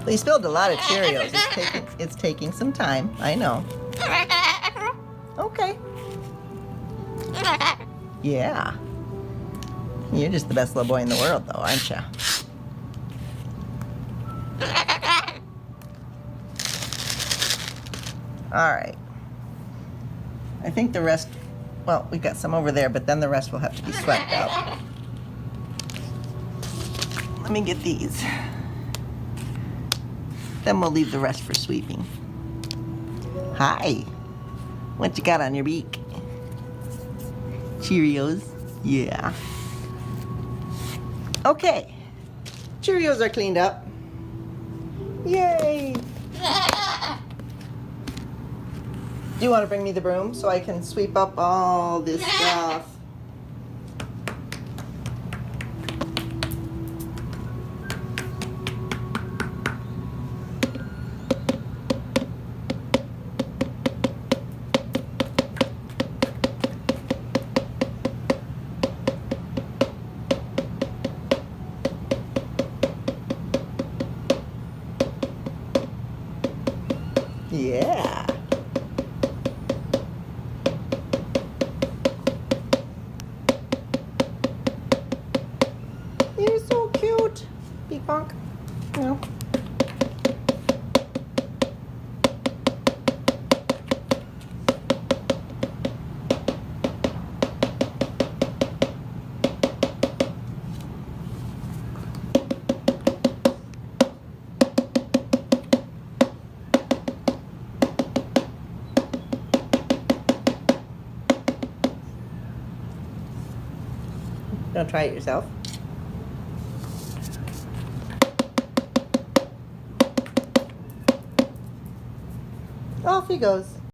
Well, you spilled a lot of Cheerios. It's taking some time. I know. Okay. Yeah. You're just the best little boy in the world, though, aren't you? All right. I think the rest, well, we've got some over there, but then the rest will have to be swept out. Let me get these. Then we'll leave the rest for sweeping. Hi. What you got on your beak? Cheerios? Yeah. Okay. Cheerios are cleaned up. Yay! Do you want to bring me the broom so I can sweep up all this stuff? Yeah. You're so cute. Beak bonk. No. Don't try it yourself. Off he goes.